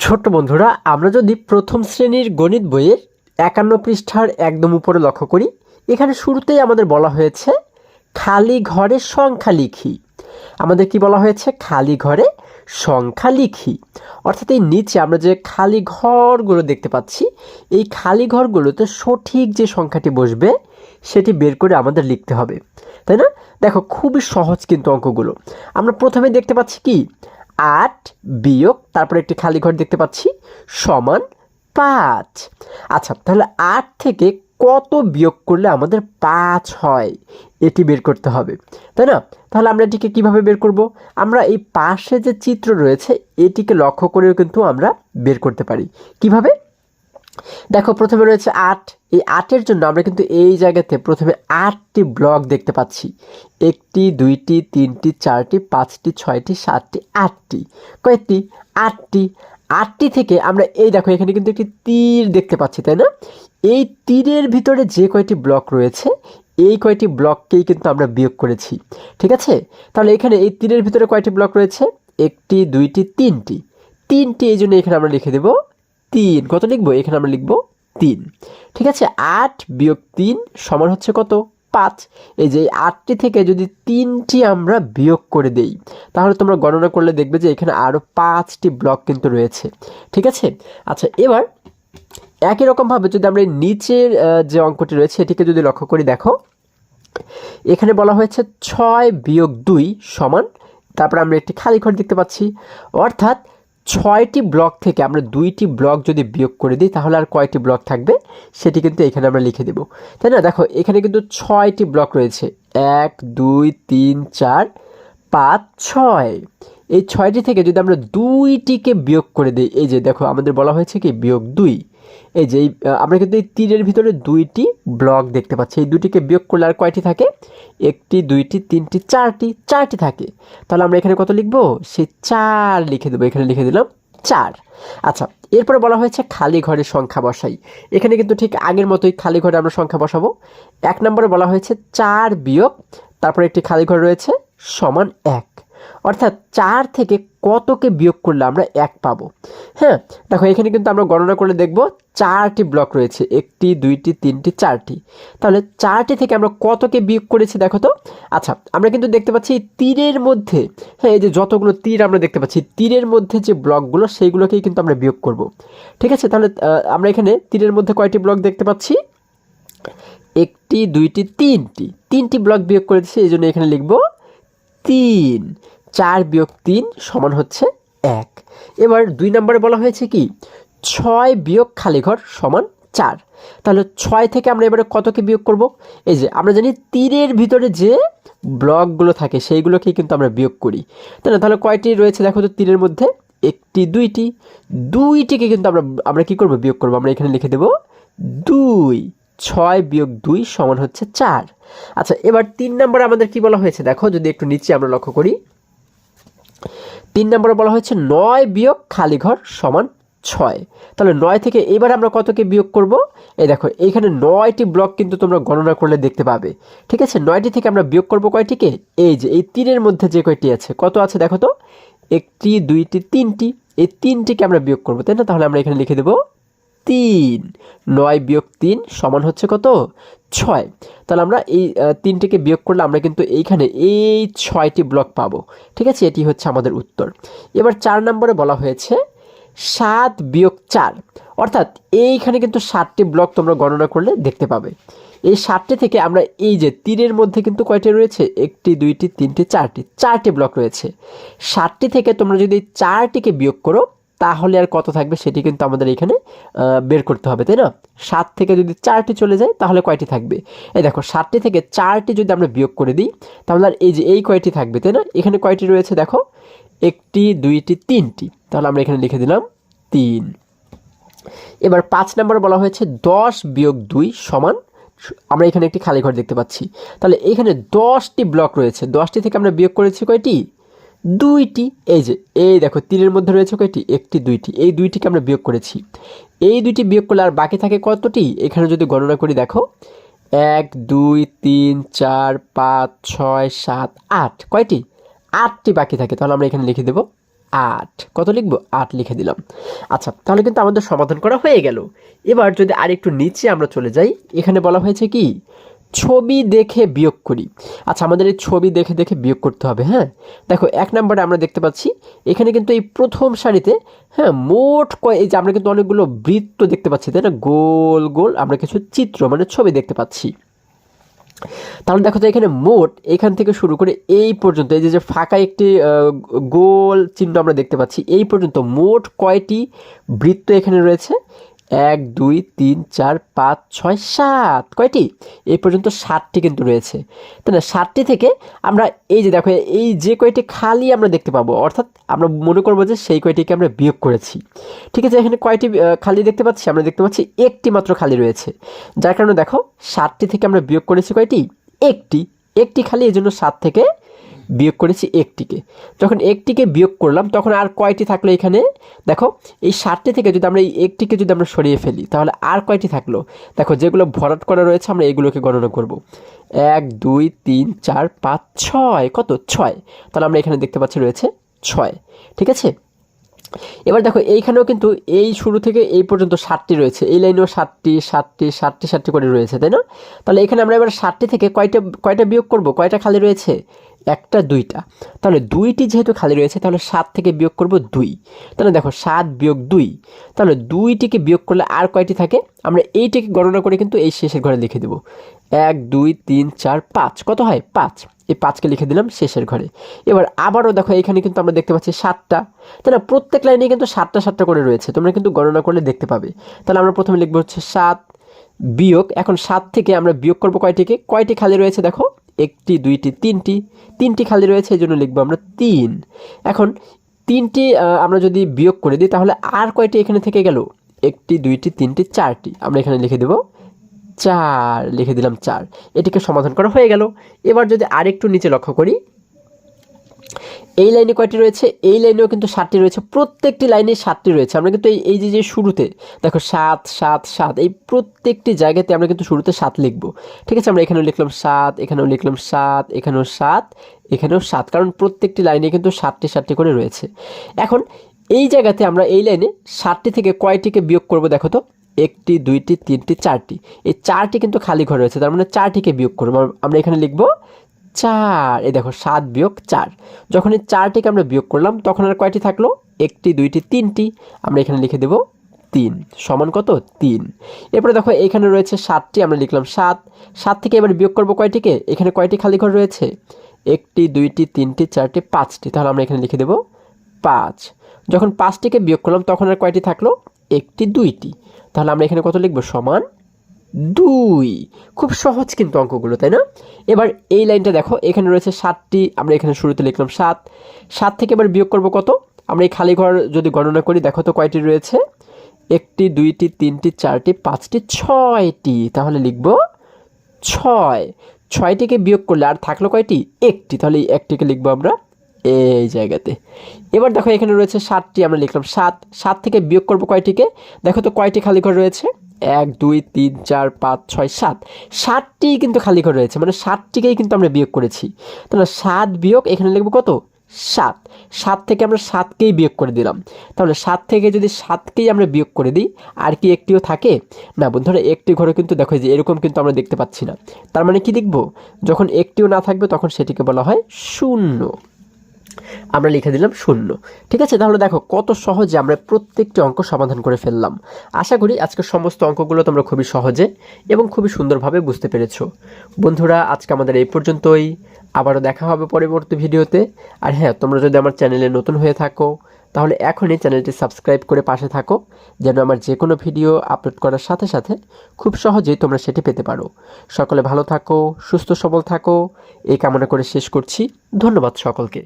ছোট্ট বন্ধুরা, আমরা যদি প্রথম শ্রেণীর গণিত বইয়ের ৫১ পৃষ্ঠার একদম উপরে লক্ষ্য করি, এখানে শুরুতেই আমাদের বলা হয়েছে খালি ঘরে সংখ্যা লিখি। আমাদের কি বলা হয়েছে? খালি ঘরে সংখ্যা লিখি। অর্থাৎ এই নিচে আমরা যে খালি ঘরগুলো দেখতে পাচ্ছি, এই খালি ঘরগুলোতে সঠিক যে সংখ্যাটি বসবে সেটি বের করে আমাদের লিখতে হবে, তাই না? দেখো, খুবই সহজ কিন্তু অঙ্কগুলো। আমরা প্রথমে দেখতে পাচ্ছি কি ৮ বিয়োগ, তারপরে একটি খালি ঘর দেখতে পাচ্ছি সমান ৫। আচ্ছা, তাহলে ৮ থেকে কত বিয়োগ করলে আমাদের ৫ হয় এটি বের করতে হবে, তাই না? তাহলে আমরা এটিকে কিভাবে বের করব? আমরা এই পাশে যে চিত্র রয়েছে এটিকে লক্ষ্য করেও কিন্তু আমরা বের করতে পারি। কিভাবে? দেখো, প্রথমে রয়েছে ৮। এই ৮-এর জন্য আমরা কিন্তু এই জায়গাতে প্রথমে ৮টি ব্লক দেখতে পাচ্ছি। ১টি, ২টি, ৩টি, ৪টি, ৫টি, ৬টি, ৭টি, ৮টি। কয়টি? ৮টি। ৮টি থেকে আমরা এই দেখো এখানে কিন্তু একটি তীর দেখতে পাচ্ছি, তাই না? এই তীরের ভিতরে যে কয়টি ব্লক রয়েছে এই কয়টি ব্লককেই কিন্তু আমরা বিয়োগ করেছি। ঠিক আছে? তাহলে এখানে এই তীরের ভিতরে কয়টি ব্লক রয়েছে? ১টি, ২টি, ৩টি। ৩টি, এই জন্য এখানে আমরা লিখে দেব ৩। কত লিখবো? এখানে আমরা লিখব ৩। ঠিক আছে? ৮ বিয়োগ ৩ সমান হচ্ছে কত? ৫। এই যে ৮টি থেকে যদি ৩টি আমরা বিয়োগ করে দেই, তাহলে তোমরা গণনা করলে দেখবে যে এখানে আরও ৫টি ব্লক কিন্তু রয়েছে। ঠিক আছে? আচ্ছা, এবার একই রকমভাবে যদি আমরা এই নিচের যে অঙ্কটি রয়েছে এটিকে যদি লক্ষ্য করি, দেখো এখানে বলা হয়েছে ৬ বিয়োগ ২ সমান, তারপরে আমরা একটি খালি ঘর দেখতে পাচ্ছি। অর্থাৎ ৬টি ব্লক থেকে আমরা ২টি ব্লক যদি বিয়োগ করে দিই তাহলে আর কয়টি ব্লক থাকবে সেটি কিন্তু এখানে আমরা লিখে দেব, তাই না? দেখো, এখানে কিন্তু ৬টি ব্লক রয়েছে। ১, ২, ৩, ৪, ৫, ৬। এই ৬টি থেকে যদি আমরা ২টিকে বিয়োগ করে দিই, এই যে দেখো আমাদের বলা হয়েছে কি বিয়োগ ২। এই যে আমরা কিন্তু এই তীরের ভিতরে ২টি ব্লক দেখতে পাচ্ছি। এই ২টিকে বিয়োগ করলে আর কয়টি থাকে? ১টি, ২টি, ৩টি, ৪টি। ৪টি থাকে। তাহলে আমরা এখানে কত লিখব? সেই ৪ লিখে দেবো। এখানে লিখে দিলাম ৪। আচ্ছা, এরপরে বলা হয়েছে খালি ঘরের সংখ্যা বসাই। এখানে কিন্তু ঠিক আগের মতোই খালি ঘরে আমরা সংখ্যা বসাবো। ১ নম্বরে বলা হয়েছে ৪ বিয়োগ, তারপরে একটি খালি ঘর রয়েছে সমান ১। অর্থাৎ ৪ থেকে কতকে বিয়োগ করলে আমরা ১ পাবো? হ্যাঁ, দেখো এখানে কিন্তু আমরা গণনা করলে দেখব ৪টি ব্লক রয়েছে। ১টি, ২টি, ৩টি, ৪টি। তাহলে ৪টি থেকে আমরা কতকে বিয়োগ করেছি দেখো তো। আচ্ছা, আমরা কিন্তু দেখতে পাচ্ছি এই তীরের মধ্যে, হ্যাঁ, এই যে যতগুলো তীর আমরা দেখতে পাচ্ছি তীরের মধ্যে যে ব্লকগুলো সেইগুলোকেই কিন্তু আমরা বিয়োগ করব। ঠিক আছে? তাহলে আমরা এখানে তীরের মধ্যে কয়টি ব্লক দেখতে পাচ্ছি? ১টি, ২টি, ৩টি। ৩টি ব্লক বিয়োগ করে দিচ্ছি, এই জন্য এখানে লিখব ৩। ৪ বিয়োগ ৩ সমান হচ্ছে ১। এবার ২ নম্বরে বলা হয়েছে কি ৬ বিয়োগ খালি ঘর সমান ৪। তাহলে ৬ থেকে আমরা এবারে কতকে বিয়োগ করব? এই যে আমরা জানি তীরের ভিতরে যে ব্লকগুলো থাকে সেইগুলোকেই কিন্তু আমরা বিয়োগ করি, তাই না? তাহলে কয়টি রয়েছে দেখো তো তীরের মধ্যে? ১টি, ২টি। ২টিকে কিন্তু আমরা কি করব? বিয়োগ করব। আমরা এখানে লিখে দেব ২। ৬ বিয়োগ ২ সমান হচ্ছে ৪। আচ্ছা, এবার ৩ নম্বরে আমাদের কি বলা হয়েছে দেখো, যদি একটু নিচে আমরা লক্ষ্য করি। ৩ নম্বরে বলা হয়েছে ৯ বিয়োগ খালি ঘর সমান ৬। তাহলে ৯ থেকে এবার আমরা কতকে বিয়োগ করব? এই দেখো এইখানে ৯টি ব্লক কিন্তু তোমরা গণনা করলে দেখতে পাবে। ঠিক আছে? ৯টি থেকে আমরা বিয়োগ করব কয়টিকে? এই যে এই তীরের মধ্যে যে কয়টি আছে, কত আছে দেখো তো? ১টি, ২টি, ৩টি। এই ৩টিকে আমরা বিয়োগ করব, তাই না? তাহলে আমরা এখানে লিখে দেব ৩। ৯ বিয়োগ ৩ সমান হচ্ছে কত? ৬। তাহলে আমরা এই ৩টিকে বিয়োগ করলে আমরা কিন্তু এইখানে এই ৬টি ব্লক পাবো। ঠিক আছে? এটি হচ্ছে আমাদের উত্তর। এবার ৪ নম্বরে বলা হয়েছে ৭ বিয়োগ ৪। অর্থাৎ এইখানে কিন্তু ৭টি ব্লক তোমরা গণনা করলে দেখতে পাবে। এই ৭টি থেকে আমরা এই যে তীরের মধ্যে কিন্তু কয়টি রয়েছে? ১টি, ২টি, ৩টি, ৪টি। ৪টি ব্লক রয়েছে। ৭টি থেকে তোমরা যদি ৪টিকে বিয়োগ করো তাহলে আর কত থাকবে সেটি কিন্তু আমাদের এখানে বের করতে হবে, তাই না? ৭ থেকে যদি ৪টি চলে যায় তাহলে কয়টি থাকবে? এই দেখো, ৭টি থেকে ৪টি যদি আমরা বিয়োগ করে দিই তাহলে আর এই যে এই কয়টি থাকবে, তাই না? এখানে কয়টি রয়েছে দেখো? ১টি, ২টি, ৩টি। তাহলে আমরা এখানে লিখে দিলাম ৩। এবার ৫ নম্বরে বলা হয়েছে ১০ বিয়োগ ২ সমান, আমরা এখানে একটি খালি ঘর দেখতে পাচ্ছি। তাহলে এখানে ১০টি ব্লক রয়েছে। ১০টি থেকে আমরা বিয়োগ করেছি কয়টি? ২টি। এই যে এই দেখো তীরের মধ্যে রয়েছে কয়টি? ১টি, ২টি। এই ২টিকে আমরা বিয়োগ করেছি। এই ২টি বিয়োগ করলে আর বাকি থাকে কতটি? এখানে যদি গণনা করি দেখো, ১, ২, ৩, ৪, ৫, ৬, ৭, ৮। কয়টি? ৮টি বাকি থাকে। তাহলে আমরা এখানে লিখে দেব 8। কত লিখব? 8 লিখে দিলাম। আচ্ছা, তাহলে কিন্তু আমাদের সমাধান করা হয়ে গেল। এবার যদি আরেকটু নিচে আমরা চলে যাই, এখানে বলা হয়েছে কি ছবি দেখে বিয়োগ করি। আচ্ছা, আমাদের এই ছবি দেখে দেখে বিয়োগ করতে হবে। হ্যাঁ, দেখো 1 নম্বরে আমরা দেখতে পাচ্ছি এখানে কিন্তু এই প্রথম সারিতে হ্যাঁ মোট এই যে আমরা কিন্তু অনেকগুলো বৃত্ত দেখতে পাচ্ছি, তাই না? গোল গোল আমরা কিছু চিত্র মানে ছবি দেখতে পাচ্ছি। তাহলে দেখো তো এখানে মোট এখান থেকে শুরু করে এই পর্যন্ত এই যে ফাঁকা একটি গোল চিহ্ন আমরা দেখতে পাচ্ছি, এই পর্যন্ত মোট কয়টি বৃত্ত এখানে রয়েছে? 1 2 3 4 5 6 7, কয়টি? এই পর্যন্ত 7টি কিন্তু রয়েছে, তাই না? 7টি থেকে আমরা এই যে দেখো এই যে কয়টি খালি আমরা দেখতে পাবো, অর্থাৎ আমরা মনে করবো যে সেই কয়টিকে আমরা বিয়োগ করেছি। ঠিক আছে, এখানে কয়টি খালি দেখতে পাচ্ছি? আমরা দেখতে পাচ্ছি একটি মাত্র খালি রয়েছে, যার কারণে দেখো 7টি থেকে আমরা বিয়োগ করেছি কয়টি? একটি খালি, এই জন্য 7 থেকে বিয়োগ করেছি একটিকে। যখন একটিকে বিয়োগ করলাম তখন আর কয়টি থাকলো এখানে? দেখো এই 7টি থেকে যদি আমরা এই একটিকে যদি আমরা সরিয়ে ফেলি তাহলে আর কয়টি থাকলো? দেখো যেগুলো ভরাট করা রয়েছে আমরা এগুলোকে গণনা করব। 1 2 3 4 5 6, কত? 6। তাহলে আমরা এখানে দেখতে পাচ্ছি রয়েছে 6। ঠিক আছে, এবার দেখো এইখানেও কিন্তু এই শুরু থেকে এই পর্যন্ত 7টি রয়েছে, এই লাইনেও 7টি করে রয়েছে, তাই না? তাহলে এখানে আমরা এবার 7টি থেকে কয়টা বিয়োগ করব? কয়টা খালি রয়েছে? 1টা 2টা। তাহলে 2টি যেহেতু খালি রয়েছে তাহলে 7 থেকে বিয়োগ করব 2। তাহলে দেখো 7 বিয়োগ 2, তাহলে 2টিকে বিয়োগ করলে আর কয়টি থাকে? আমরা এইটিকে গণনা করে কিন্তু এই শেষের ঘরে লিখে দেব। 1 2 3 4 5, কত হয়? 5। এই 5কে লিখে দিলাম শেষের ঘরে। এবার আবারও দেখো এখানে কিন্তু আমরা দেখতে পাচ্ছি 7টা, তাই না? প্রত্যেক লাইনে কিন্তু 7টা করে রয়েছে, তোমরা কিন্তু গণনা করলে দেখতে পাবে। তাহলে আমরা প্রথমে লিখবো হচ্ছে 7 বিয়োগ, এখন 7 থেকে আমরা বিয়োগ করবো কয়টিকে? কয়টি খালি রয়েছে দেখো? 1টি 2টি 3টি খালি রয়েছে, এই জন্য লিখবো আমরা 3। এখন 3টি আমরা যদি বিয়োগ করে দিই তাহলে আর কয়টি এখানে থেকে গেল? 1টি 2টি 3টি 4টি, আমরা এখানে লিখে দেবো 4, লিখে দিলাম 4। এটিকে সমাধান করা হয়ে গেল। এবার যদি আরেকটু নিচে লক্ষ্য করি, এই লাইনে কয়টি রয়েছে? এই লাইনেও কিন্তু 7টি রয়েছে, প্রত্যেকটি লাইনে 7টি রয়েছে। আমরা কিন্তু এই যে শুরুতে দেখো 7 7 7, এই প্রত্যেকটি জায়গাতে আমরা কিন্তু শুরুতে 7 লিখব। ঠিক আছে, আমরা এখানেও লিখলাম 7, এখানেও লিখলাম 7, এখানেও 7, এখানেও 7, কারণ প্রত্যেকটি লাইনে কিন্তু 7টি করে রয়েছে। এখন এই জায়গাতে আমরা এই লাইনে 7টি থেকে কয়টিকে বিয়োগ করব দেখো তো? 1টি 2টি 3টি 4টি, এই 4টি কিন্তু খালি ঘর রয়েছে, তার মানে 4টিকে বিয়োগ করব। আমরা এখানে লিখব 4। এই দেখো 7 বিয়োগ 4, যখন এই 4টিকে আমরা বিয়োগ করলাম তখন আর কয়টি থাকলো? 1টি 2টি 3টি, আমরা এখানে লিখে দেব 3 সমান কত? 3। এরপরে দেখো এখানে রয়েছে 7টি, আমরা লিখলাম 7 থেকে এবার বিয়োগ করব কয়টিকে? এখানে কয়টি খালি ঘর রয়েছে? 1টি 2টি 3টি 4টি 5টি, তাহলে আমরা এখানে লিখে দেব 5। যখন 5টিকে বিয়োগ করলাম তখন আর কয়টি থাকলো? 1টি 2টি, তাহলে আমরা এখানে কত লিখব? সমান 2। খুব সহজ কিন্তু অঙ্কগুলো, তাই না? এবার এই লাইনটা দেখো, এখানে রয়েছে 7টি, আমরা এখানে শুরুতে লিখলাম 7 থেকে এবার বিয়োগ করব কত? আমরা এই খালি ঘর যদি গণনা করি দেখো তো কয়টি রয়েছে? 1টি 2টি 3টি 4টি 5টি 6টি, তাহলে লিখব 6। 6টিকে বিয়োগ করলে আর থাকলো কয়টি? 1টি, তাহলে এই 1টিকে লিখবো আমরা এই জায়গাতে। এবার দেখো এখানে রয়েছে 7টি, আমরা লিখলাম 7 থেকে বিয়োগ করব কয়টিকে? দেখো তো কয়টি খালি ঘর রয়েছে? 1 2 3 4 5 6 7, 7টি কিন্তু খালি ঘর রয়েছে, মানে 7টিকেই কিন্তু আমরা বিয়োগ করেছি। তাহলে 7 বিয়োগ এখানে লিখবো কত? 7 থেকে আমরা 7কেই বিয়োগ করে দিলাম। তাহলে 7 থেকে যদি 7কেই আমরা বিয়োগ করে দিই আর কি একটিও থাকে? না বন্ধুরা, একটি ঘরে কিন্তু দেখো যে এরকম কিন্তু আমরা দেখতে পাচ্ছি না। তার মানে কি লিখবো? যখন একটিও না থাকবে তখন সেটিকে বলা হয় 0। আমরা লিখে দিলাম 0। ঠিক আছে, তাহলে দেখো কত সহজে আমরা প্রত্যেকটি অঙ্ক সমাধান করে ফেললাম। আশা করি আজকের সমস্ত অঙ্কগুলো তোমরা খুবই সহজে এবং খুবই সুন্দরভাবে বুঝতে পেরেছো। বন্ধুরা, আজকে আমাদের এই পর্যন্তই। আবারও দেখা হবে পরবর্তী ভিডিওতে। আর হ্যাঁ, তোমরা যদি আমার চ্যানেলে নতুন হয়ে থাকো তাহলে এখনই চ্যানেলটি সাবস্ক্রাইব করে পাশে থাকো, যেন আমার যে কোনো ভিডিও আপলোড করার সাথে সাথে খুব সহজেই তোমরা সেটি পেতে পারো। সকলে ভালো থাকো, সুস্থ সবল থাকো, এই কামনা করে শেষ করছি। ধন্যবাদ সকলকে।